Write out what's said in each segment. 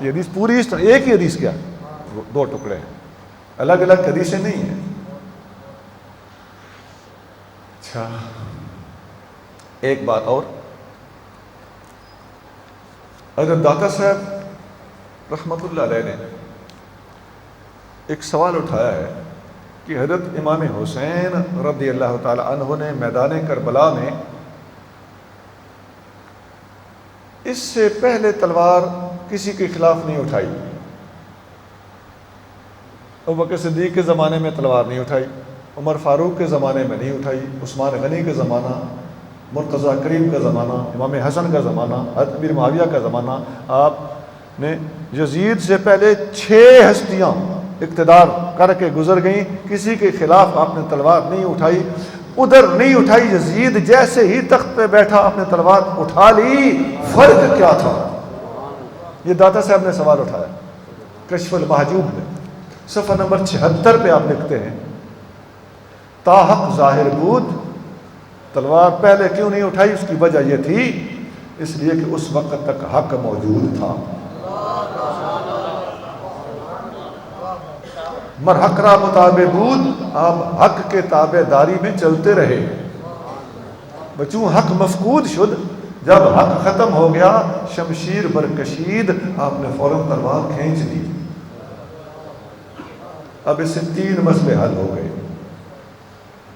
یہ حدیث پوری ایک ہی حدیث کیا دو ٹکڑے ہیں، الگ الگ حدیثیں نہیں ہیں۔ اچھا ایک بات اور، حضرت داتا صاحب رحمۃ اللہ علیہ نے ایک سوال اٹھایا ہے کہ حضرت امام حسین رضی اللہ تعالی عنہ نے میدان کربلا میں اس سے پہلے تلوار کسی کے خلاف نہیں اٹھائی، ابوبکر صدیق کے زمانے میں تلوار نہیں اٹھائی، عمر فاروق کے زمانے میں نہیں اٹھائی، عثمان غنی کا زمانہ، مرتضیٰ کریم کا زمانہ، امام حسن کا زمانہ، حضرت امیر معاویہ کا زمانہ، آپ نے یزید سے پہلے 6 ہستیاں اقتدار کر کے گزر گئیں، کسی کے خلاف آپ نے تلوار نہیں اٹھائی۔ ادھر نہیں اٹھائی، یزید جیسے ہی تخت پہ بیٹھا آپ نے تلوار اٹھا لی، فرق کیا تھا؟ یہ داتا صاحب نے سوال اٹھایا کشف المحجوب میں، صفحہ نمبر 76 پہ آپ لکھتے ہیں تاحق ظاہر بود، تلوار پہلے کیوں نہیں اٹھائی؟ اس کی وجہ یہ تھی اس لیے کہ اس وقت تک حق موجود تھا۔ مر حق را مطابع بود، آپ حق کے تابع داری میں چلتے رہے، بچوں حق مفقود شد، جب حق ختم ہو گیا شمشیر برکشید، آپ نے فوراً تلوار کھینچ لی۔ اب اس سے 3 مسئلے حل ہو گئے۔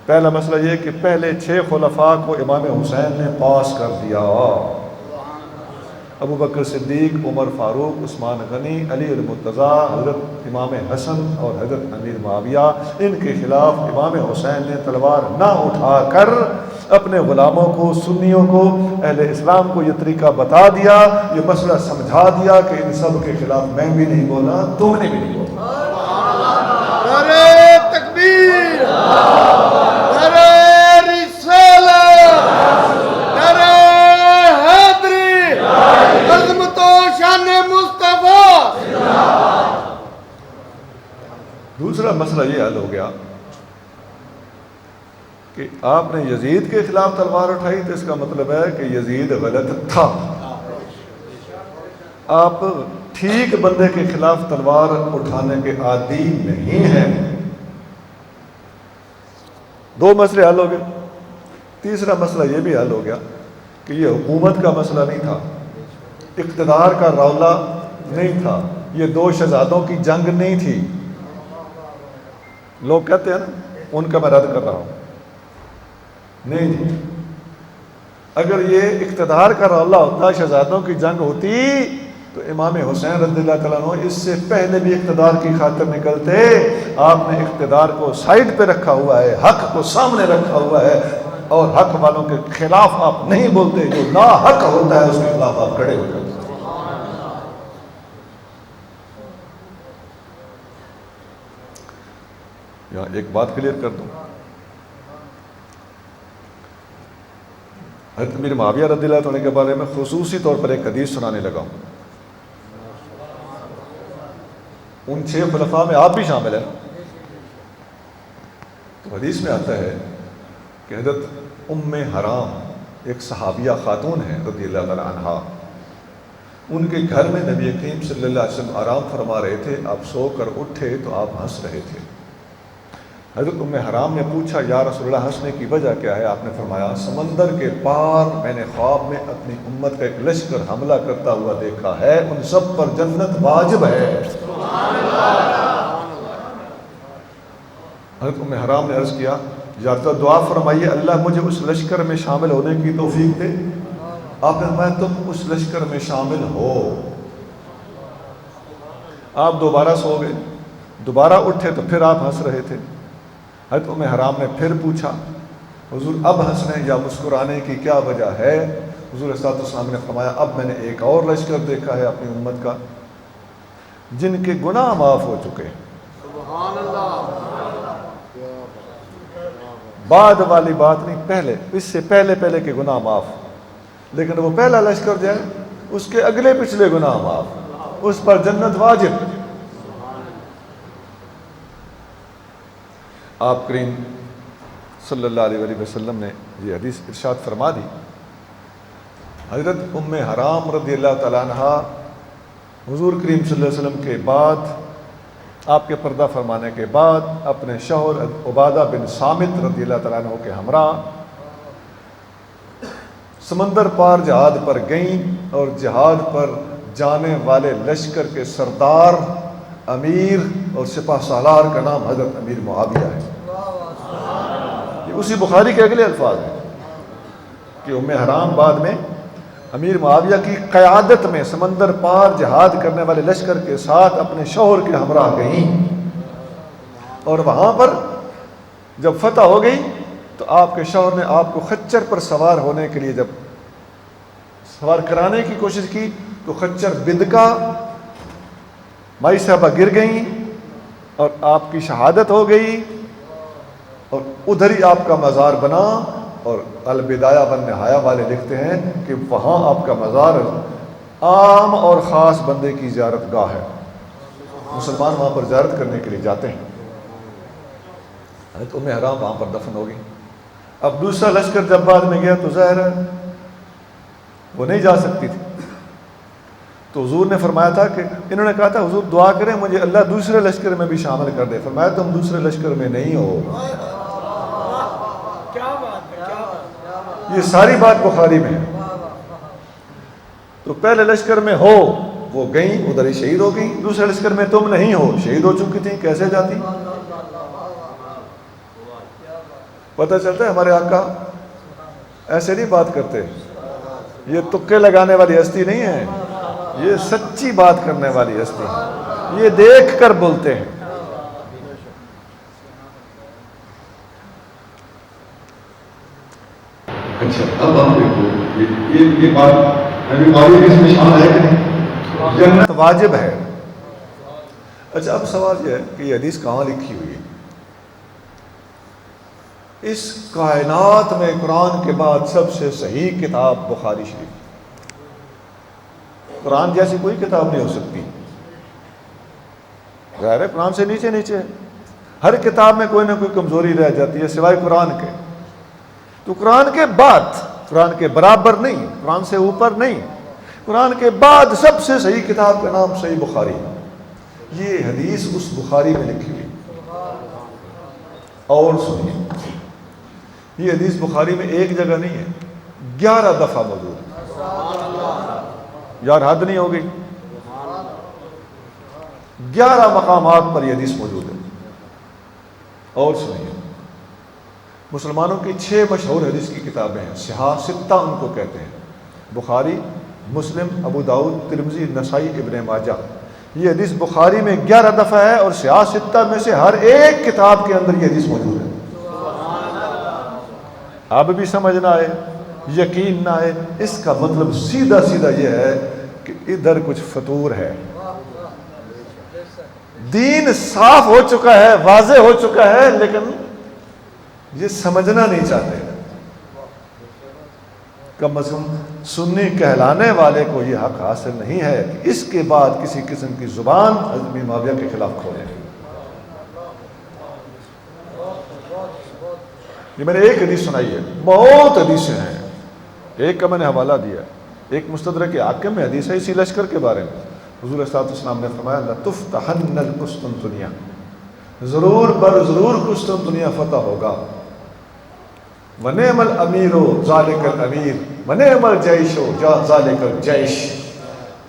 پہلا مسئلہ یہ کہ پہلے 6 خلفاء کو امام حسین نے پاس کر دیا، ابو بکر صدیق، عمر فاروق، عثمان غنی، علی المرتضیٰ، حضرت امام حسن اور حضرت امیر معاویہ، ان کے خلاف امام حسین نے تلوار نہ اٹھا کر اپنے غلاموں کو، سنیوں کو، اہل اسلام کو یہ طریقہ بتا دیا، یہ مسئلہ سمجھا دیا کہ ان سب کے خلاف میں بھی نہیں بولا، تم نے بھی نہیں بولا۔ نعرہ تکبیر، نعرہ رسالت، نعرہ حیدری، عظمت و شان مصطفیٰ۔ دوسرا مسئلہ یہ حل ہو گیا کہ آپ نے یزید کے خلاف تلوار اٹھائی تو اس کا مطلب ہے کہ یزید غلط تھا، آپ ٹھیک بندے کے خلاف تلوار اٹھانے کے عادی نہیں ہیں۔ 2 مسئلے حل ہو گئے۔ تیسرا مسئلہ یہ بھی حل ہو گیا کہ یہ حکومت کا مسئلہ نہیں تھا، اقتدار کا رولا نہیں تھا، یہ 2 شہزادوں کی جنگ نہیں تھی۔ لوگ کہتے ہیں نا، ان کا میں رد کر رہا ہوں، نہیں جی، اگر یہ اقتدار کا رولا ہوتا، شہزادوں کی جنگ ہوتی تو امام حسین رضی اللہ تعالیٰ عنہ اس سے پہلے بھی اقتدار کی خاطر نکلتے۔ آپ نے اقتدار کو سائڈ پہ رکھا ہوا ہے، حق کو سامنے رکھا ہوا ہے، اور حق والوں کے خلاف آپ نہیں بولتے، جو نا حق ہوتا ہے اس کے خلاف آپ کھڑے ہو جاتے ہیں۔ یہاں ایک بات کلیئر کر دوں، حضرت امیر معاویہ رضی اللہ عنہ کے بارے میں خصوصی طور پر ایک حدیث سنانے لگا ہوں۔ ان 6 خلفاء میں آپ بھی شامل ہیں، تو حدیث میں آتا ہے کہ حضرت ام حرام ایک صحابیہ خاتون ہے رضی اللہ تعالی عنہا، ان کے گھر میں نبی کریم صلی اللہ علیہ وسلم آرام فرما رہے تھے، آپ سو کر اٹھے تو آپ ہنس رہے تھے۔ حضرت ام حرام نے پوچھا یا رسول اللہ ہنسنے کی وجہ کیا ہے؟ آپ نے فرمایا سمندر کے پار میں نے خواب میں اپنی امت کا ایک لشکر حملہ کرتا ہوا دیکھا ہے، ان سب پر جنت واجب ہے۔ حضرت ام حرام نے عرض کیا یا تو دعا فرمائیے اللہ مجھے اس لشکر میں شامل ہونے کی توفیق دے۔ آپ نے فرمایا تم اس لشکر میں شامل ہو۔ آپ دوبارہ سو گئے، دوبارہ اٹھے تو پھر آپ ہنس رہے تھے۔ حضرت ام حرام نے پھر پوچھا حضور اب ہنسنے یا مسکرانے کی کیا وجہ ہے؟ حضور صلی اللہ علیہ وسلم نے فرمایا اب میں نے ایک اور لشکر دیکھا ہے اپنی امت کا جن کے گناہ معاف ہو چکے، سبحان اللہ، بعد والی بات نہیں، پہلے اس سے پہلے کے گناہ معاف، لیکن وہ پہلا لشکر جو ہے اس کے اگلے پچھلے گناہ معاف، اس پر جنت واجب۔ آپ کریم صلی اللہ علیہ وسلم نے یہ حدیث ارشاد فرما دی۔ حضرت ام حرام رضی اللہ تعالیٰ عنہ حضور کریم صلی اللہ علیہ وسلم کے بعد، آپ کے پردہ فرمانے کے بعد، اپنے شوہر عبادہ بن صامت رضی اللہ تعالیٰ عنہ کے ہمراہ سمندر پار جہاد پر گئیں، اور جہاد پر جانے والے لشکر کے سردار، امیر اور سپہ سالار کا نام حضرت امیر معاویہ ہے۔ یہ اسی بخاری کے اگلے الفاظ ہیں کہ ام حرام بعد میں امیر معاویہ کی قیادت میں سمندر پار جہاد کرنے والے لشکر کے ساتھ اپنے شوہر کے ہمراہ گئیں، اور وہاں پر جب فتح ہو گئی تو آپ کے شوہر نے آپ کو خچر پر سوار ہونے کے لیے جب سوار کرانے کی کوشش کی تو خچر بدکا، مائی صاحبہ گر گئیں اور آپ کی شہادت ہو گئی، اور ادھر ہی آپ کا مزار بنا، اور البدایہ ون نہایہ والے لکھتے ہیں کہ وہاں آپ کا مزار عام اور خاص بندے کی زیارت گاہ ہے، مسلمان وہاں پر زیارت کرنے کے لیے جاتے ہیں۔ حضرت ام حرام وہاں پر دفن ہو گئی۔ اب دوسرا لشکر جب بعد میں گیا تو ظاہر ہے وہ نہیں جا سکتی تھی، تو حضور نے فرمایا تھا کہ انہوں نے کہا تھا حضور دعا کریں مجھے اللہ دوسرے لشکر میں بھی شامل کر دے، فرمایا تم دوسرے لشکر میں نہیں ہو۔ یہ ساری بات بخاری میں ہے۔ تو پہلے لشکر میں ہو، وہ گئیں ادھر ہی شہید ہو گئی، دوسرے لشکر میں تم نہیں ہو، شہید ہو چکی تھیں، کیسے جاتی؟ پتہ چلتا ہے ہمارے آقا ایسے نہیں بات کرتے، یہ تکے لگانے والی ہستی نہیں ہے، یہ سچی بات کرنے والی ہستی ہے، یہ دیکھ کر بولتے ہیں۔ اچھا اب ہم دیکھو یہ بات نبی معاویہ کی اس میں شان ہے کہ نہیں؟ جنت واجب ہے۔ اچھا اب سوال یہ ہے کہ یہ حدیث کہاں لکھی ہوئی ہے؟ اس کائنات میں قرآن کے بعد سب سے صحیح کتاب بخاری شریف، قرآن جیسی کوئی کتاب نہیں ہو سکتی، ظاہر ہے قرآن سے نیچے نیچے ہے، ہر کتاب میں کوئی نہ کوئی کمزوری رہ جاتی ہے سوائے قرآن کے، تو قرآن کے بعد، قرآن کے برابر نہیں، قرآن سے اوپر نہیں، قرآن کے بعد سب سے صحیح کتاب کا نام صحیح بخاری ہے۔ یہ حدیث اس بخاری میں لکھی ہوئی، اور سنیے یہ حدیث بخاری میں ایک جگہ نہیں ہے، 11 دفعہ موجود ہے۔ یار حد نہیں ہو گئی، 11 مقامات پر یہ حدیث موجود ہے۔ اور سنیے مسلمانوں کی 6 مشہور حدیث کی کتابیں ہیں، صحاح ستہ ان کو کہتے ہیں، بخاری، مسلم، ابو داؤد، ترمذی، نسائی، ابن ماجہ۔ یہ حدیث بخاری میں 11 دفعہ ہے، اور صحاح ستہ میں سے ہر ایک کتاب کے اندر یہ حدیث موجود ہے۔ اب بھی سمجھ نہ آئے، یقین نہ آئے، اس کا مطلب سیدھا سیدھا یہ ہے کہ ادھر کچھ فطور ہے، دین صاف ہو چکا ہے، واضح ہو چکا ہے، لیکن یہ سمجھنا نہیں چاہتے۔ کم از کم سنی کہلانے والے کو یہ حق حاصل نہیں ہے کہ اس کے بعد کسی قسم کی زبان حضرت معاویہ کے خلاف کھولے۔ یہ میں نے ایک حدیث سنائی ہے، بہت حدیثیں ہیں، ایک کا میں نے حوالہ دیا ہے، ایک مستدرک حاکم میں حدیث ہے اسی لشکر کے بارے میں۔ حضور صلی اللہ علیہ وسلم نے فرمایا لَتُفْتَحَنَّ الْقُسْطُنطُنیہ، ضرور بر ضرور قسطنطنیہ فتح ہوگا۔ وَنِعْمَ الْأَمِيرُ ذَلِكَ الْأَمِيرُ وَنِعْمَ الْجَيْشُ ذَلِكَ الْجَيْشُ،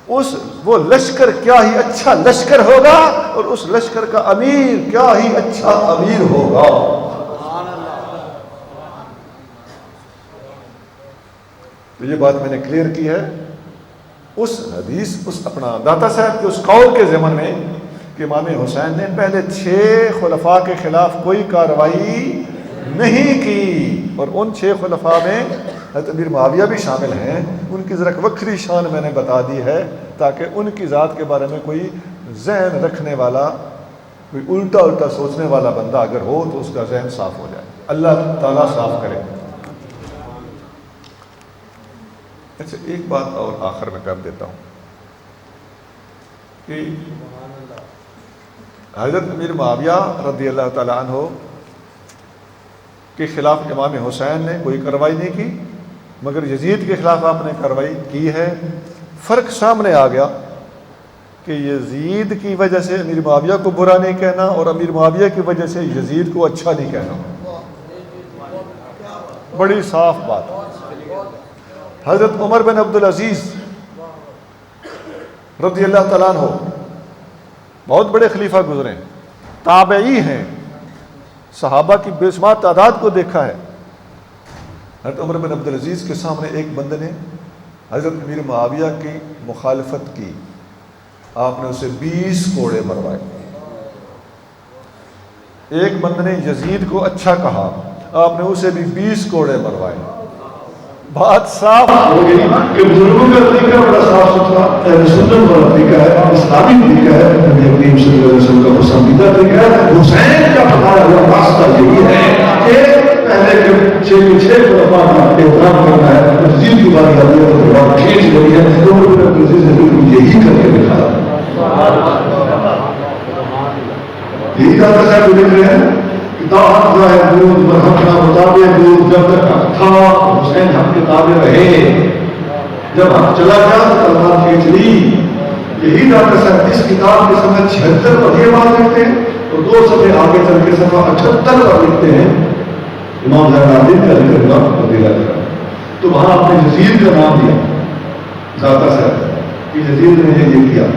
اس وہ لشکر کیا ہی اچھا لشکر ہوگا، اور اس لشکر کا امیر کیا ہی اچھا امیر ہوگا۔ تو یہ بات میں نے کلیئر کی ہے۔ اس حدیث، اس اپنا داتا صاحب کے اس قول کے ضمن میں کہ امام حسین نے پہلے 6 خلفاء کے خلاف کوئی کارروائی نہیں کی، اور ان 6 خلفاء میں حضرت امیر معاویہ بھی شامل ہیں، ان کی ذرا وکری شان میں نے بتا دی ہے تاکہ ان کی ذات کے بارے میں کوئی ذہن رکھنے والا، کوئی الٹا الٹا سوچنے والا بندہ اگر ہو تو اس کا ذہن صاف ہو جائے۔ اللہ تعالیٰ صاف کرے۔ اچھا ایک بات اور آخر میں کر دیتا ہوں کہ حضرت امیر معاویہ رضی اللہ تعالیٰ عنہ کے خلاف امام حسین نے کوئی کارروائی نہیں کی، مگر یزید کے خلاف آپ نے کارروائی کی ہے۔ فرق سامنے آ گیا کہ یزید کی وجہ سے امیر معاویہ کو برا نہیں کہنا اور امیر معاویہ کی وجہ سے یزید کو اچھا نہیں کہنا. بڑی صاف بات. حضرت عمر بن عبدالعزیز رضی اللہ تعالیٰ عنہ بہت بڑے خلیفہ گزرے ہیں، تابعی ہیں، صحابہ کی بے شمار تعداد کو دیکھا ہے. حضرت عمر بن عبدالعزیز کے سامنے ایک بندے نے حضرت امیر معاویہ کی مخالفت کی. آپ نے اسے 20 کوڑے مروائے. ایک بندے نے یزید کو اچھا کہا، آپ نے اسے بھی 20 کوڑے مروائے. بات صاف ہو گئی کہ بزرگوں کا طریقہ بڑا صاف ستھرا اہل سنت والا طریقہ ہے، اسلامی طریقہ ہے، نبی کریم صلی اللہ علیہ وسلم کا پسندیدہ طریقہ ہے. حسین کا بتایا ہوا راستہ یہی ہے کہ پہلے کے 6 خلفاء کا احترام کرنا ہے. یزید کی بات آتی ہے تو بات کھینچ رہی ہے، تو یزید نے بالکل یہی کر کے دکھایا. یہی دادا صاحب لکھ رہے ہیں کتاب کا ہے دودھ مرحب کا مطابق دودھ جب تک حق تھا حسین حق کے تابع رہے، جب حق چلا گیا تو تلوار کھینچ لی. یہی ڈاکٹر صاحب اس کتاب کے سمے 76 پر یہ بات لکھتے ہیں اور 2 صفحے آگے چل کے صفحہ 78 پر لکھتے ہیں امام زین العابدین کا ذکر ہوا رضی اللہ عنہ. تو وہاں آپ نے یزید کا نام دیا داتا صاحب کہ یزید نے یہ کیا.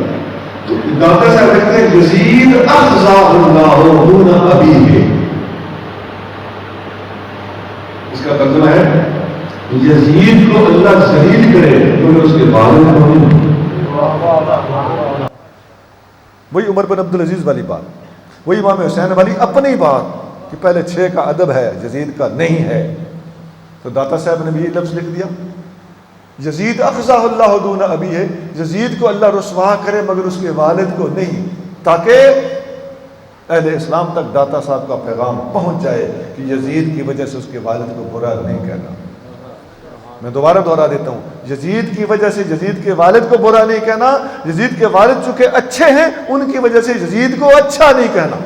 تو داتا صاحب کہتے ہیں یزید اخزاہ اللہ دون ابیہ. اس کا ترجمہ ہے یزید کو اللہ ذلیل کرے کیونکہ اس کے والد کو نہیں. وہی عمر بن عبدالعزیز والی بات، وہی امام حسین والی اپنی بات کہ پہلے 6 کا ادب ہے یزید کا نہیں ہے. تو داتا صاحب نے بھی یہ لفظ لکھ دیا یزید اخزاہ اللہ دون ابی ہے، یزید کو اللہ رسوا کرے مگر اس کے والد کو نہیں، تاکہ اہل اسلام تک داتا صاحب کا پیغام پہنچ جائے کہ یزید کی وجہ سے اس کے والد کو برا نہیں کہنا. میں دوبارہ دہرا دیتا ہوں، یزید کی وجہ سے یزید کے والد کو برا نہیں کہنا. یزید کے والد چونکہ اچھے ہیں ان کی وجہ سے یزید کو اچھا نہیں کہنا.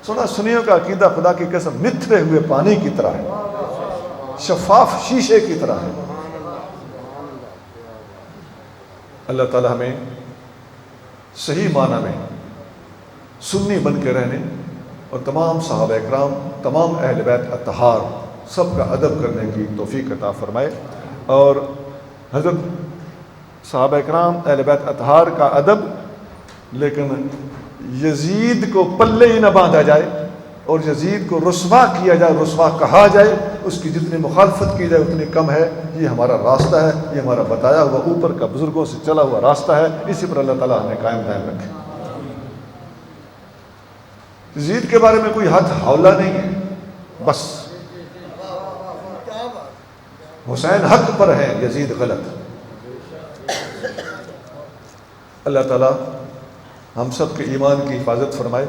سنا سنیوں کا عقیدہ خدا کی قسم نتھرے ہوئے پانی کی طرح ہے، شفاف شیشے کی طرح ہے. اللہ تعالی ہمیں صحیح معنی میں سنی بن کے رہنے اور تمام صحابہ اکرام، تمام اہل بیت اطہار سب کا ادب کرنے کی توفیق عطا فرمائے. اور حضرت صحابہ اکرام اہل بیت اطہار کا ادب، لیکن یزید کو پلے ہی نہ باندھا جائے اور یزید کو رسوا کیا جائے، رسوا کہا جائے، اس کی جتنی مخالفت کی جائے اتنی کم ہے. یہ ہمارا راستہ ہے، یہ ہمارا بتایا ہوا اوپر کا بزرگوں سے چلا ہوا راستہ ہے. اسی پر اللہ تعالیٰ ہمیں قائم دائم رکھے. یزید کے بارے میں کوئی حد حولہ نہیں ہے، بس حسین حق پر ہے، یزید غلط. اللہ تعالیٰ ہم سب کے ایمان کی حفاظت فرمائے.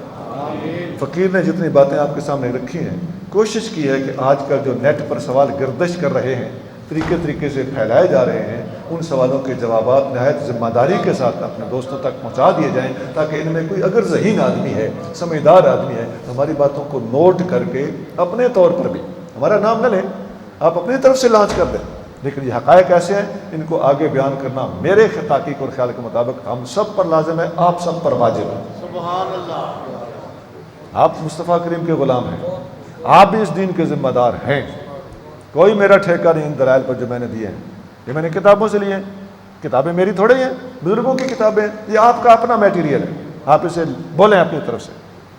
فقیر نے جتنی باتیں آپ کے سامنے رکھی ہیں، کوشش کی ہے کہ آج کل جو نیٹ پر سوال گردش کر رہے ہیں، طریقے سے پھیلائے جا رہے ہیں، ان سوالوں کے جوابات نہایت ذمہ داری کے ساتھ اپنے دوستوں تک پہنچا دیے جائیں، تاکہ ان میں کوئی اگر ذہین آدمی ہے، سمجھدار آدمی ہے، ہماری باتوں کو نوٹ کر کے اپنے طور پر بھی، ہمارا نام نہ لیں، آپ اپنی طرف سے لانچ کر دیں، لیکن یہ حقائق ایسے ہیں ان کو آگے بیان کرنا میرے تحقیق اور خیال کے مطابق ہم سب پر لازم ہے، آپ سب پر واجب ہے. سبحان اللہ. آپ مصطفیٰ کریم کے غلام ہیں، آپ بھی اس دین کے ذمہ دار ہیں. کوئی میرا ٹھیکہ نہیں ان دلائل پر جو میں نے دیے ہیں، یہ میں نے کتابوں سے لیے ہیں. کتابیں میری تھوڑے ہیں، بزرگوں کی کتابیں، یہ آپ کا اپنا میٹیریل ہے. آپ اسے بولیں اپنی طرف سے،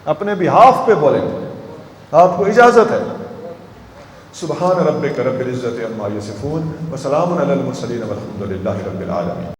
اپنے بہاف پہ بولیں، آپ کو اجازت ہے. سبحان ربک رب العزت عما یصفون وسلام علی المرسلین والحمد للہ رب العالمین.